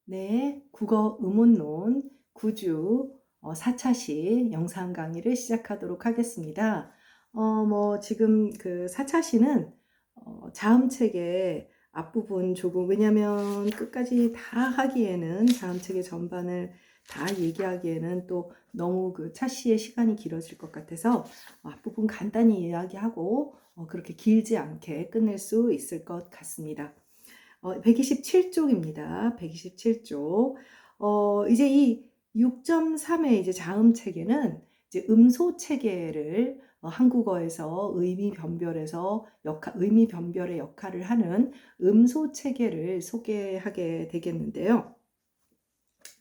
네, 국어 의문론 9주 4차시 영상 강의를 시작하도록 하겠습니다. 지금 그 4차시는 자음책의 앞부분 조금, 왜냐면 끝까지 다 하기에는 자음책의 전반을 다 얘기하기에는 또 너무 그 차시의 시간이 길어질 것 같아서 앞부분 간단히 이야기하고 그렇게 길지 않게 끝낼 수 있을 것 같습니다. 127쪽입니다. 127쪽. 이제 이 6.3의 이제 자음 체계는 이제 음소 체계를 한국어에서 의미 변별의 역할을 하는 음소 체계를 소개하게 되겠는데요.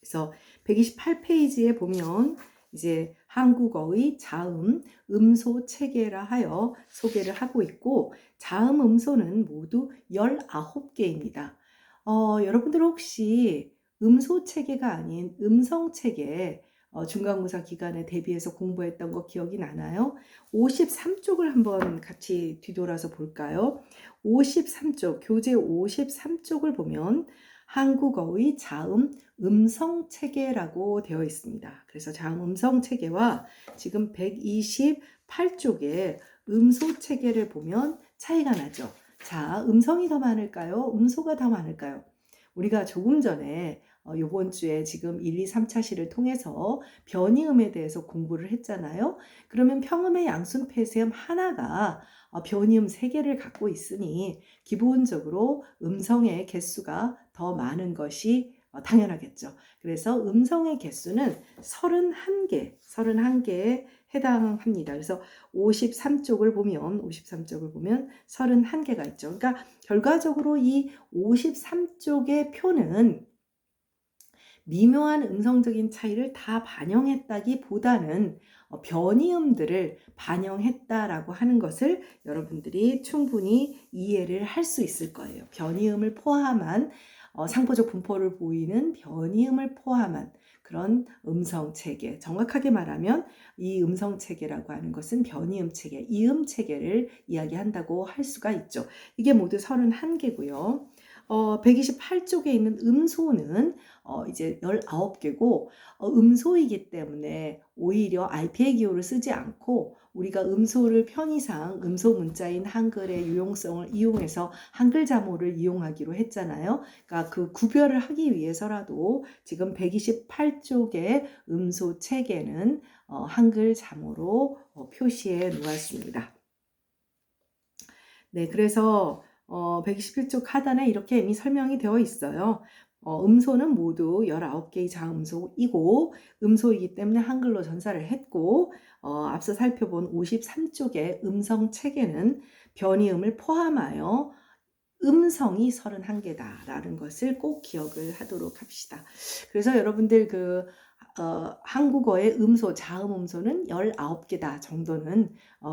그래서 128페이지에 보면 이제 한국어의 자음, 음소 체계라 하여 소개를 하고 있고, 자음, 음소는 모두 19개입니다. 여러분들 혹시 음소 체계가 아닌 음성 체계, 중간고사 기간에 대비해서 공부했던 거 기억이 나나요? 53쪽을 한번 같이 뒤돌아서 볼까요? 53쪽, 교재 53쪽을 보면 한국어의 자음, 음성 체계라고 되어 있습니다. 그래서 자음 음성 체계와 지금 128쪽의 음소 체계를 보면 차이가 나죠. 자, 음성이 더 많을까요? 음소가 더 많을까요? 우리가 조금 전에 요번 주에 지금 1, 2, 3차시를 통해서 변이음에 대해서 공부를 했잖아요. 그러면 평음의 양순 폐쇄음 하나가 변이음 3개를 갖고 있으니 기본적으로 음성의 개수가 더 많은 것이 당연하겠죠. 그래서 음성의 개수는 31개에 해당합니다. 그래서 53쪽을 보면 31개가 있죠. 그러니까 결과적으로 이 53쪽의 표는 미묘한 음성적인 차이를 다 반영했다기보다는 변이음들을 반영했다라고 하는 것을 여러분들이 충분히 이해를 할 수 있을 거예요. 변이음을 포함한 상포적 분포를 보이는 변이음을 포함한 그런 음성 체계, 정확하게 말하면 이 음성 체계라고 하는 것은 변이음 체계, 이음 체계를 이야기한다고 할 수가 있죠. 이게 모두 31개고요. 128쪽에 있는 음소는 이제 19개고 음소이기 때문에 오히려 RPA 기호를 쓰지 않고 우리가 음소를 편의상 음소 문자인 한글의 유용성을 이용해서 한글 자모를 이용하기로 했잖아요. 그러니까 그 구별을 하기 위해서라도 지금 128쪽의 음소 체계는 한글 자모로 표시해 놓았습니다. 네, 그래서 121쪽 하단에 이렇게 이미 설명이 되어 있어요. 음소는 모두 19개의 자음소이고 음소이기 때문에 한글로 전사를 했고 앞서 살펴본 53쪽의 음성 체계는 변이음을 포함하여 음성이 31개다라는 것을 꼭 기억을 하도록 합시다. 그래서 여러분들 한국어의 음소, 자음 음소는 19개다 정도는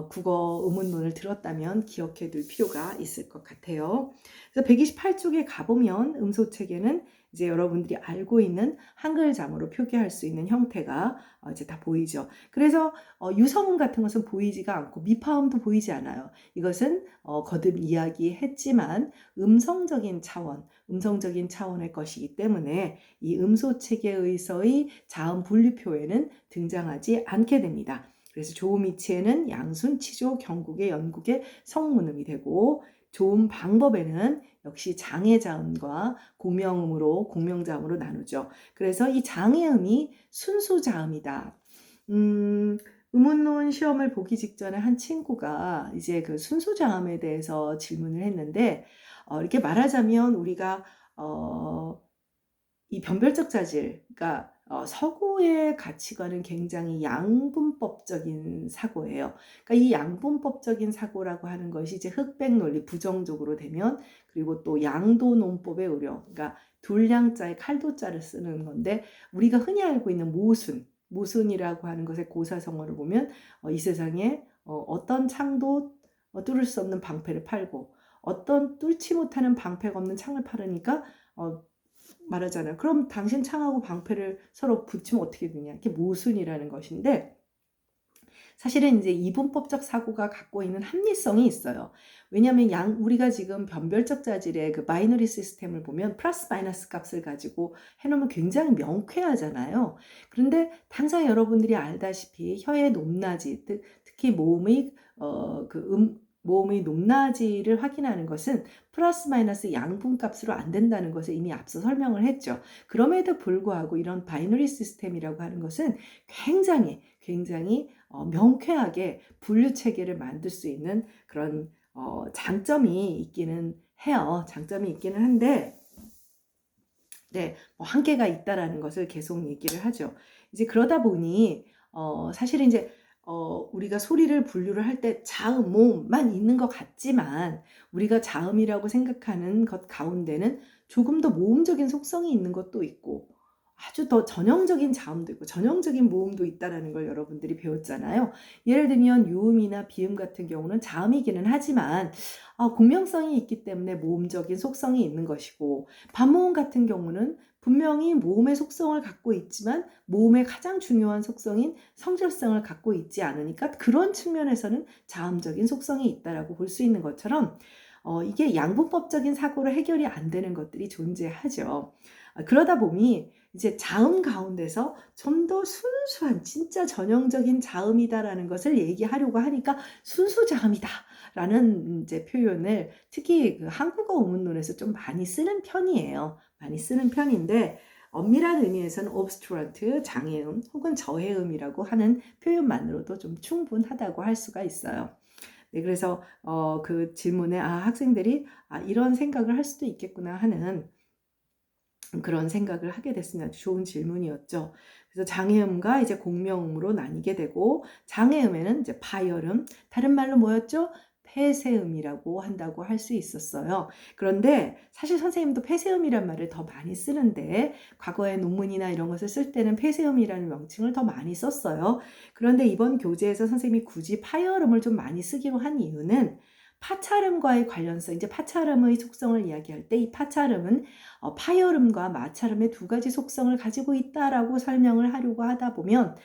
국어 의문문을 들었다면 기억해 둘 필요가 있을 것 같아요. 그래서 128쪽에 가보면 음소 체계는 이제 여러분들이 알고 있는 한글 자모로 표기할 수 있는 형태가 이제 다 보이죠. 그래서 유성음 같은 것은 보이지가 않고 미파음도 보이지 않아요. 이것은 거듭 이야기했지만 음성적인 차원의 것이기 때문에 이 음소 체계에서의 자음 분류표에는 등장하지 않게 됩니다. 그래서 조음이치에는 양순, 치조, 경국의, 연국의 성문음이 되고 조음 방법에는 역시 장애자음과 공명자음으로 나누죠. 그래서 이 장애음이 순수자음이다. 의문론 시험을 보기 직전에 한 친구가 이제 그 순수자음에 대해서 질문을 했는데 이렇게 말하자면 우리가 이 변별적 자질, 그러니까 서구의 가치관은 굉장히 양분법적인 사고예요. 그러니까 이 양분법적인 사고라고 하는 것이 이제 흑백 논리 부정적으로 되면 그리고 또 양도 논법의 의료, 그러니까 둘량자에 칼도자를 쓰는 건데 우리가 흔히 알고 있는 모순이라고 하는 것의 고사성어를 보면 이 세상에 어떤 창도 뚫을 수 없는 방패를 팔고 어떤 뚫지 못하는 방패가 없는 창을 팔으니까 말하잖아요. 그럼 당신 창하고 방패를 서로 붙이면 어떻게 되냐. 이게 모순이라는 것인데 사실은 이제 이분법적 사고가 갖고 있는 합리성이 있어요. 왜냐하면 우리가 지금 변별적 자질의 그 바이너리 시스템을 보면 플러스 마이너스 값을 가지고 해놓으면 굉장히 명쾌하잖아요. 그런데 당장 여러분들이 알다시피 혀의 높낮이, 특히 모음의 높낮이를 확인하는 것은 플러스 마이너스 양분값으로 안 된다는 것을 이미 앞서 설명을 했죠. 그럼에도 불구하고 이런 바이너리 시스템이라고 하는 것은 굉장히 명쾌하게 분류 체계를 만들 수 있는 그런 장점이 있기는 해요. 장점이 있기는 한데, 네, 한계가 있다라는 것을 계속 얘기를 하죠. 이제 그러다 보니 사실은 이제 우리가 소리를 분류를 할 때 자음, 모음만 있는 것 같지만 우리가 자음이라고 생각하는 것 가운데는 조금 더 모음적인 속성이 있는 것도 있고 아주 더 전형적인 자음도 있고 전형적인 모음도 있다라는 걸 여러분들이 배웠잖아요. 예를 들면 유음이나 비음 같은 경우는 자음이기는 하지만 공명성이 있기 때문에 모음적인 속성이 있는 것이고, 반모음 같은 경우는 분명히 모음의 속성을 갖고 있지만 모음의 가장 중요한 속성인 성질성을 갖고 있지 않으니까 그런 측면에서는 자음적인 속성이 있다라고 볼 수 있는 것처럼 이게 양분법적인 사고로 해결이 안 되는 것들이 존재하죠. 그러다 보니 이제 자음 가운데서 좀 더 순수한 진짜 전형적인 자음이다라는 것을 얘기하려고 하니까 순수 자음이다 라는 이제 표현을 특히 그 한국어 우문론에서 좀 많이 쓰는 편이에요. 많이 쓰는 편인데 엄밀한 의미에서는 obstruent, 장애음 혹은 저해음이라고 하는 표현만으로도 좀 충분하다고 할 수가 있어요. 네, 그래서 그 질문에 학생들이 이런 생각을 할 수도 있겠구나 하는 그런 생각을 하게 됐습니다. 좋은 질문이었죠. 그래서 장애음과 이제 공명음으로 나뉘게 되고, 장애음에는 이제 파열음, 다른 말로 뭐였죠? 폐쇄음이라고 한다고 할 수 있었어요. 그런데 사실 선생님도 폐쇄음이란 말을 더 많이 쓰는데 과거에 논문이나 이런 것을 쓸 때는 폐쇄음이라는 명칭을 더 많이 썼어요. 그런데 이번 교재에서 선생님이 굳이 파열음을 좀 많이 쓰기로 한 이유는 파찰음과의 관련성, 이제 파찰음의 속성을 이야기할 때 이 파찰음은 파열음과 마찰음의 두 가지 속성을 가지고 있다라고 설명을 하려고 하다 보면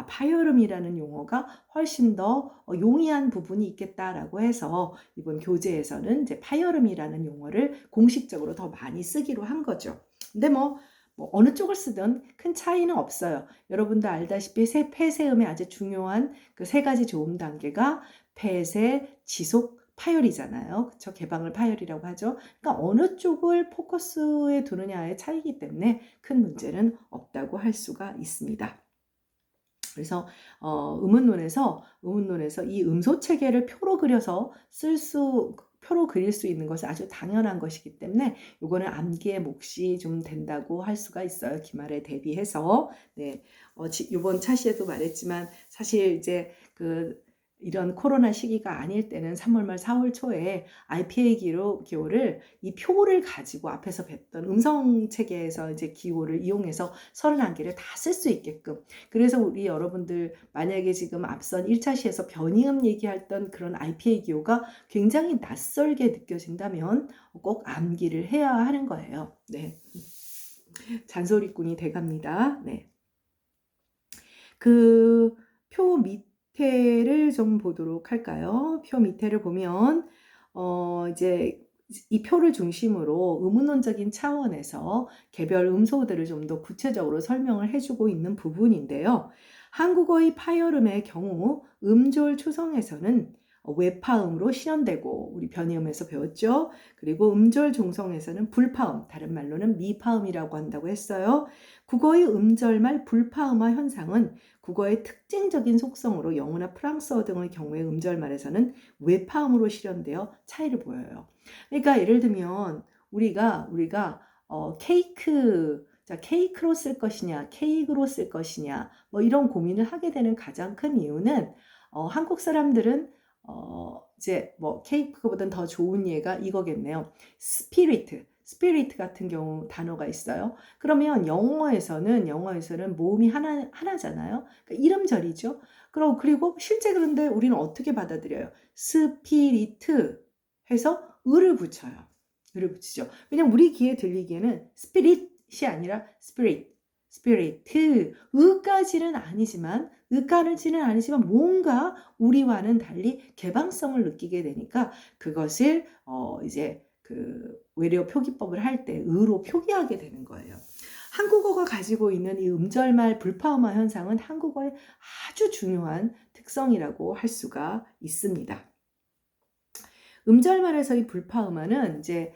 파열음이라는 용어가 훨씬 더 용이한 부분이 있겠다라고 해서 이번 교재에서는 이제 파열음이라는 용어를 공식적으로 더 많이 쓰기로 한 거죠. 근데 뭐 어느 쪽을 쓰든 큰 차이는 없어요. 여러분도 알다시피 폐쇄음의 아주 중요한 그 세 가지 조음 단계가 폐쇄, 지속, 파열이잖아요. 그쵸? 개방을 파열이라고 하죠. 그러니까 어느 쪽을 포커스에 두느냐의 차이기 때문에 큰 문제는 없다고 할 수가 있습니다. 그래서 의문론에서 이 음소 체계를 표로 그릴 수 있는 것은 아주 당연한 것이기 때문에 이거는 암기의 몫이 좀 된다고 할 수가 있어요. 기말에 대비해서. 네. 이번 차시에도 말했지만 사실 이제 이런 코로나 시기가 아닐 때는 3월 말 4월 초에 IPA 기호를 이 표를 가지고 앞에서 뵀던 음성 체계에서 이제 기호를 이용해서 31개를 다 쓸 수 있게끔, 그래서 우리 여러분들 만약에 지금 앞선 1차 시에서 변이음 얘기했던 그런 IPA 기호가 굉장히 낯설게 느껴진다면 꼭 암기를 해야 하는 거예요. 네. 잔소리꾼이 돼갑니다. 네. 그 표 밑에를 좀 보도록 할까요? 표 밑에를 보면 이제 이 표를 중심으로 의문론적인 차원에서 개별 음소들을 좀 더 구체적으로 설명을 해주고 있는 부분인데요. 한국어의 파열음의 경우 음졸 초성에서는 외파음으로 실현되고, 우리 변이음에서 배웠죠. 그리고 음졸 종성에서는 불파음, 다른 말로는 미파음이라고 한다고 했어요. 국어의 음절말 불파음화 현상은 국어의 특징적인 속성으로 영어나 프랑스어 등의 경우에 음절말에서는 외파음으로 실현되어 차이를 보여요. 그러니까 예를 들면 우리가 케이크로 쓸 것이냐, 케이크로 쓸 것이냐, 뭐 이런 고민을 하게 되는 가장 큰 이유는 한국 사람들은 이제 뭐 케이크보다는 더 좋은 예가 이거겠네요. 스피리트 같은 경우 단어가 있어요. 그러면 영어에서는 모음이 하나잖아요. 그러니까 이름절이죠. 그리고 실제 그런데 우리는 어떻게 받아들여요? 스피리트 해서 을을 붙여요. 을을 붙이죠. 왜냐면 우리 귀에 들리기에는 스피릿이 아니라 스피릿. spirit. 의까지는 아니지만 뭔가 우리와는 달리 개방성을 느끼게 되니까 그것을 이제 그 외래어 표기법을 할 때 의로 표기하게 되는 거예요. 한국어가 가지고 있는 이 음절말 불파음화 현상은 한국어의 아주 중요한 특성이라고 할 수가 있습니다. 음절말에서의 불파음화는 이제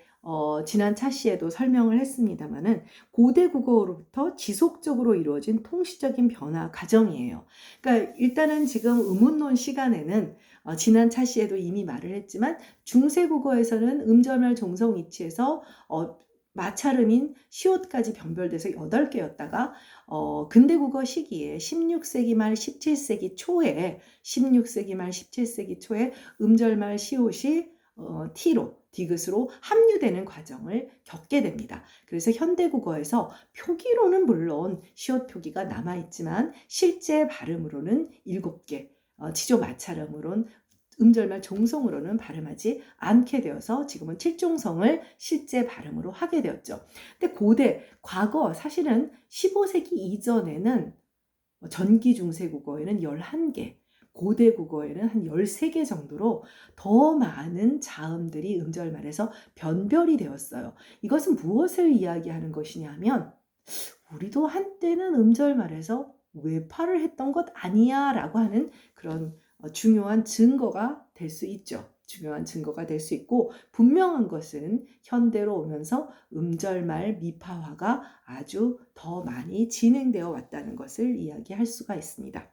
지난 차시에도 설명을 했습니다마는 고대 국어로부터 지속적으로 이루어진 통시적인 변화 과정이에요. 그러니까 일단은 지금 음운론 시간에는 지난 차시에도 이미 말을 했지만 중세 국어에서는 음절말 종성 위치에서 마찰음인 시옷까지 변별돼서 8개였다가 근대 국어 시기에 16세기 말 17세기 초에 음절말 시옷이 T로, 디귿으로 합류되는 과정을 겪게 됩니다. 그래서 현대국어에서 표기로는 물론 시옷 표기가 남아있지만 실제 발음으로는 7개, 치조 마찰음으로는 음절말 종성으로는 발음하지 않게 되어서 지금은 7종성을 실제 발음으로 하게 되었죠. 근데 과거 사실은 15세기 이전에는 전기 중세국어에는 11개, 고대 국어에는 한 13개 정도로 더 많은 자음들이 음절말에서 변별이 되었어요. 이것은 무엇을 이야기하는 것이냐면 우리도 한때는 음절말에서 외파를 했던 것 아니야 라고 하는 그런 중요한 증거가 될 수 있죠. 중요한 증거가 될 수 있고 분명한 것은 현대로 오면서 음절말 미파화가 아주 더 많이 진행되어 왔다는 것을 이야기할 수가 있습니다.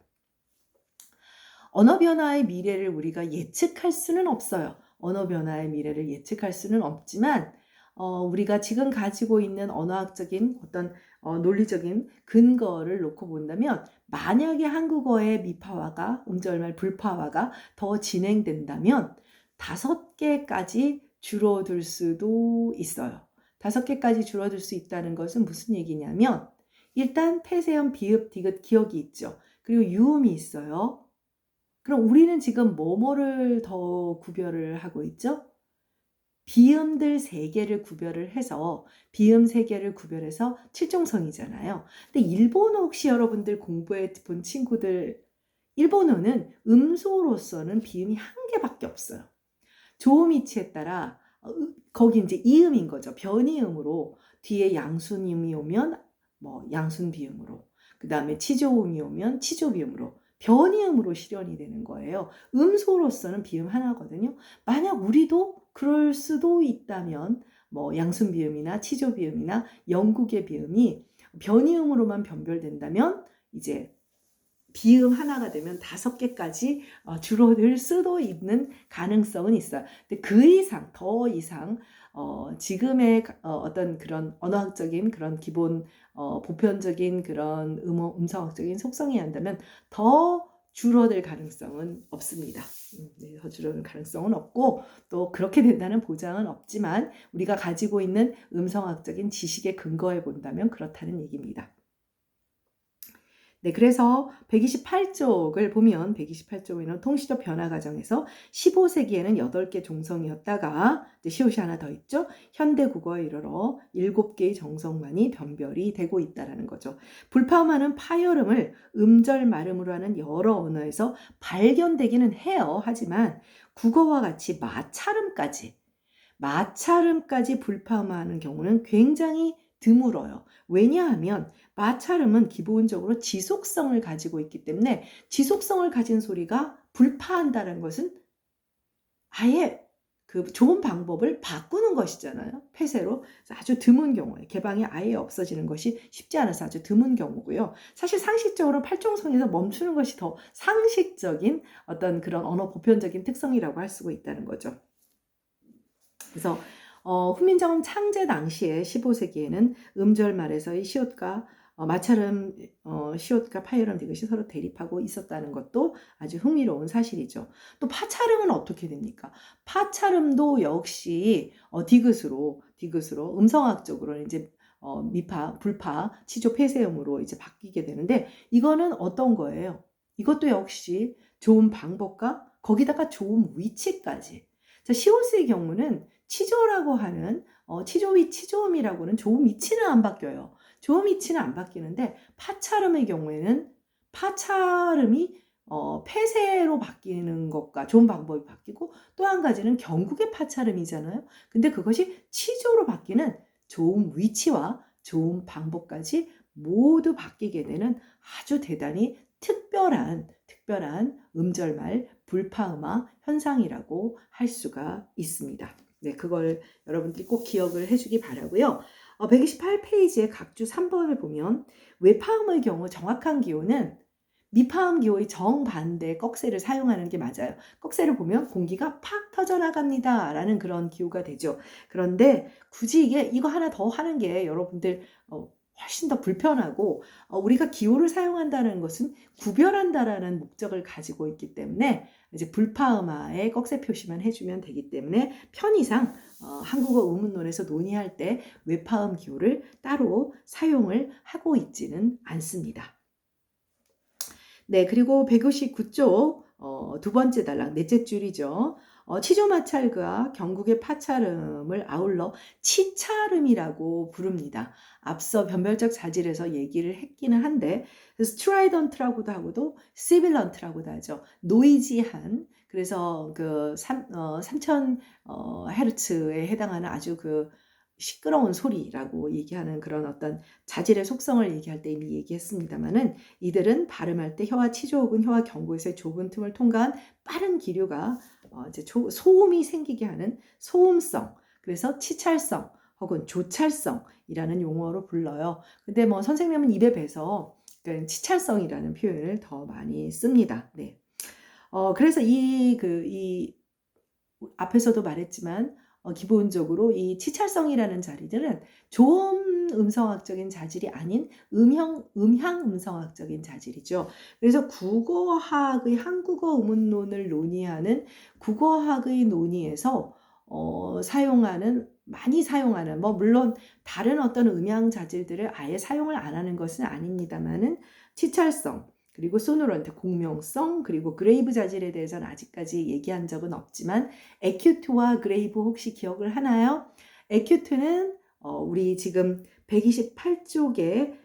언어 변화의 미래를 우리가 예측할 수는 없어요. 언어 변화의 미래를 예측할 수는 없지만 우리가 지금 가지고 있는 언어학적인 어떤 논리적인 근거를 놓고 본다면 만약에 한국어의 미파화가 음절말 불파화가 더 진행된다면 5개까지 줄어들 수도 있어요. 5개까지 줄어들 수 있다는 것은 무슨 얘기냐면 일단 폐쇄음, 비읍, 디귿, 기억이 있죠. 그리고 유음이 있어요. 그럼 우리는 지금 뭐뭐를 더 구별을 하고 있죠? 비음들 3개를 구별을 해서 비음 3개를 구별해서 7종성이잖아요. 근데 일본어 혹시 여러분들 공부해 본 친구들 일본어는 음소로서는 비음이 1개밖에 없어요. 조음 위치에 따라 거기 이제 이음인 거죠. 변이음으로 뒤에 양순음이 오면 뭐 양순 비음으로 그 다음에 치조음이 오면 치조 비음으로 변이음으로 실현이 되는 거예요. 음소로서는 비음 하나거든요. 만약 우리도 그럴 수도 있다면 뭐 양순 비음이나 치조 비음이나 영국의 비음이 변이음으로만 변별된다면 이제 비음 하나가 되면 5개까지 줄어들 수도 있는 가능성은 있어요. 근데 더 이상 지금의 어떤 그런 언어학적인 그런 기본 보편적인 그런 음성학적인 속성이 한다면 더 줄어들 가능성은 없습니다. 더 줄어들 가능성은 없고 또 그렇게 된다는 보장은 없지만 우리가 가지고 있는 음성학적인 지식에 근거해 본다면 그렇다는 얘기입니다. 네, 그래서 128쪽을 보면 128쪽에는 통시적 변화 과정에서 15세기에는 8개 종성이었다가 이제 시옷이 하나 더 있죠. 현대 국어에 이르러 7개의 정성만이 변별이 되고 있다는 거죠. 불파음하는 파열음을 음절 말음으로 하는 여러 언어에서 발견되기는 해요. 하지만 국어와 같이 마찰음까지 불파음하는 경우는 굉장히 드물어요. 왜냐하면 마찰음은 기본적으로 지속성을 가지고 있기 때문에 지속성을 가진 소리가 불파한다는 것은 아예 그 좋은 방법을 바꾸는 것이잖아요. 폐쇄로. 아주 드문 경우에 개방이 아예 없어지는 것이 쉽지 않아서 아주 드문 경우고요. 사실 상식적으로 8종성에서 멈추는 것이 더 상식적인 어떤 그런 언어 보편적인 특성이라고 할 수가 있다는 거죠. 그래서 후민정음 창제 당시에 15세기에는 음절말에서의 시옷과 마찰음, 시옷과 파열음 디귿이 서로 대립하고 있었다는 것도 아주 흥미로운 사실이죠. 또 파찰음은 어떻게 됩니까? 파찰음도 역시 디귿으로 음성학적으로 이제 미파, 불파, 치조 폐쇄음으로 이제 바뀌게 되는데 이거는 어떤 거예요? 이것도 역시 좋은 방법과 거기다가 좋은 위치까지. 자, 시옷의 경우는 치조라고 하는 치조음이라고는 좋은 위치는 안 바뀌어요. 좋음 이치는 안 바뀌는데 파차름의 경우에는 파차름이 폐쇄로 바뀌는 것과 좋은 방법이 바뀌고 또 한 가지는 경국의 파차름이잖아요. 근데 그것이 치조로 바뀌는 좋은 위치와 좋은 방법까지 모두 바뀌게 되는 아주 대단히 특별한 음절말 불파음화 현상이라고 할 수가 있습니다. 네, 그걸 여러분들이 꼭 기억을 해주기 바라고요. 128페이지의 각주 3번을 보면 외파음의 경우 정확한 기호는 미파음 기호의 정반대 꺽쇠를 사용하는 게 맞아요. 꺽쇠를 보면 공기가 팍 터져나갑니다 라는 그런 기호가 되죠. 그런데 굳이 이거 하나 더 하는 게 여러분들 훨씬 더 불편하고 우리가 기호를 사용한다는 것은 구별한다라는 목적을 가지고 있기 때문에 이제 불파음화의 꺽쇠 표시만 해주면 되기 때문에 편의상 한국어 의문론에서 논의할 때 외파음 기호를 따로 사용을 하고 있지는 않습니다. 네, 그리고 159쪽 두 번째 단락 넷째 줄이죠. 치조마찰과 경국의 파차름을 아울러 치차름이라고 부릅니다. 앞서 변별적 자질에서 얘기를 했기는 한데 스트라이던트라고도 하고도 시빌런트라고도 하죠. 노이지한 그래서 그 3000 헤르츠에 해당하는 아주 그 시끄러운 소리라고 얘기하는 그런 어떤 자질의 속성을 얘기할 때 이미 얘기했습니다만은 이들은 발음할 때 혀와 치조 혹은 혀와 경구에서의 좁은 틈을 통과한 빠른 기류가 이제 소음이 생기게 하는 소음성, 그래서 치찰성 혹은 조찰성이라는 용어로 불러요. 근데 뭐 선생님은 입에 배서 치찰성이라는 표현을 더 많이 씁니다. 네. 그래서 이 앞에서도 말했지만 기본적으로 이 치찰성이라는 자리들은 좋은 음성학적인 자질이 아닌 음향 음성학적인 자질이죠. 그래서 국어학의 한국어 의문론을 논의하는 국어학의 논의에서 많이 사용하는 뭐 물론 다른 어떤 음향 자질들을 아예 사용을 안 하는 것은 아닙니다만은 치찰성 그리고 소노런트 공명성 그리고 그레이브 자질에 대해서는 아직까지 얘기한 적은 없지만 에큐트와 그레이브 혹시 기억을 하나요? 에큐트는 우리 지금 128쪽에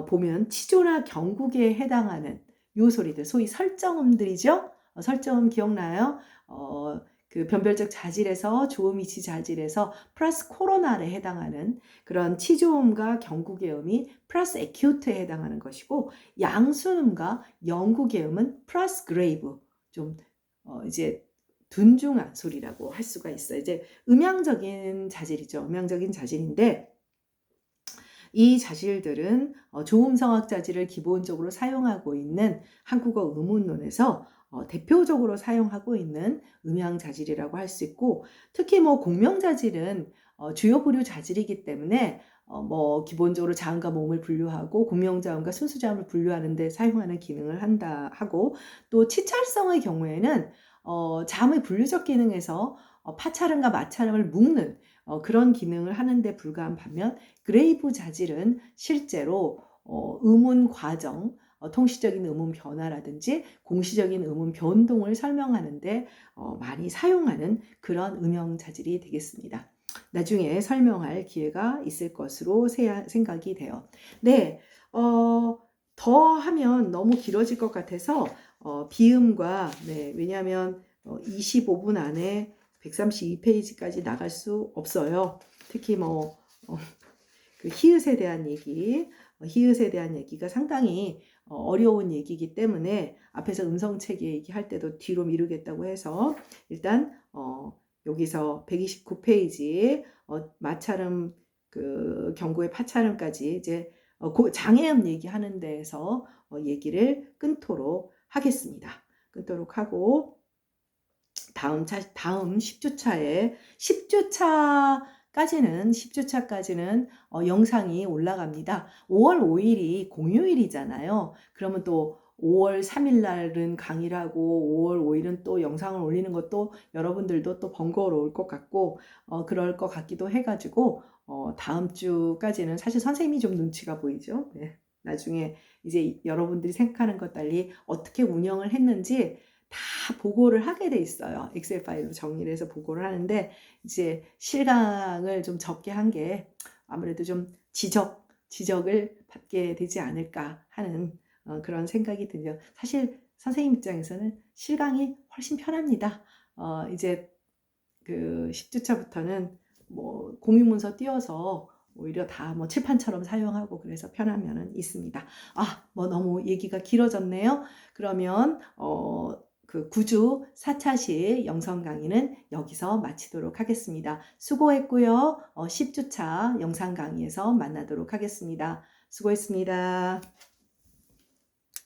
보면 치조나 경국에 해당하는 요 소리들 소위 설정음들이죠. 설정음 기억나요? 그 변별적 자질에서 조음이치 자질에서 플러스 코로나에 해당하는 그런 치조음과 경국의 음이 플러스 에큐트에 해당하는 것이고 양순음과 영국의 음은 플러스 그레이브 좀 이제 둔중한 소리라고 할 수가 있어요. 이제 음향적인 자질이죠. 음향적인 자질인데 이 자질들은 조음성학 자질을 기본적으로 사용하고 있는 한국어 의문론에서 대표적으로 사용하고 있는 음향 자질이라고 할 수 있고 특히 뭐 공명 자질은 주요 부류 자질이기 때문에 뭐 기본적으로 자음과 모음을 분류하고 공명자음과 순수자음을 분류하는 데 사용하는 기능을 한다 하고 또 치찰성의 경우에는 자음의 분류적 기능에서 파차름과 마차름을 묶는 그런 기능을 하는데 불과한 반면 그레이브 자질은 실제로 음운 과정, 통시적인 음운 변화라든지 공시적인 음운 변동을 설명하는데 많이 사용하는 그런 음형 자질이 되겠습니다. 나중에 설명할 기회가 있을 것으로 생각이 돼요. 네, 더 하면 너무 길어질 것 같아서 비음과 왜냐하면 25분 안에 132페이지까지 나갈 수 없어요. 특히 그 히읗에 대한 얘기가 상당히 어려운 얘기이기 때문에 앞에서 음성체계 얘기할 때도 뒤로 미루겠다고 해서 일단 여기서 129페이지 마차름 그 경고의 파차름까지 이제 장애음 얘기하는 데에서 얘기를 끊도록 하겠습니다. 끊도록 하고 다음 10주차에 10주차까지는 영상이 올라갑니다. 5월 5일이 공휴일이잖아요. 그러면 또 5월 3일 날은 강의를 하고 5월 5일은 또 영상을 올리는 것도 여러분들도 또 번거로울 것 같고 그럴 것 같기도 해가지고 다음 주까지는 사실 선생님이 좀 눈치가 보이죠. 네. 나중에 이제 여러분들이 생각하는 것 달리 어떻게 운영을 했는지 다 보고를 하게 돼 있어요. 엑셀 파일로 정리를 해서 보고를 하는데 이제 실강을 좀 적게 한 게 아무래도 좀 지적을 받게 되지 않을까 하는 그런 생각이 들죠. 사실 선생님 입장에서는 실강이 훨씬 편합니다. 이제 그 10주차부터는 뭐 공유문서 띄워서 오히려 다 뭐 칠판처럼 사용하고 그래서 편한 면은 있습니다. 뭐 너무 얘기가 길어졌네요. 그러면 그 9주 4차시 영상 강의는 여기서 마치도록 하겠습니다. 수고했고요. 10주차 영상 강의에서 만나도록 하겠습니다. 수고했습니다.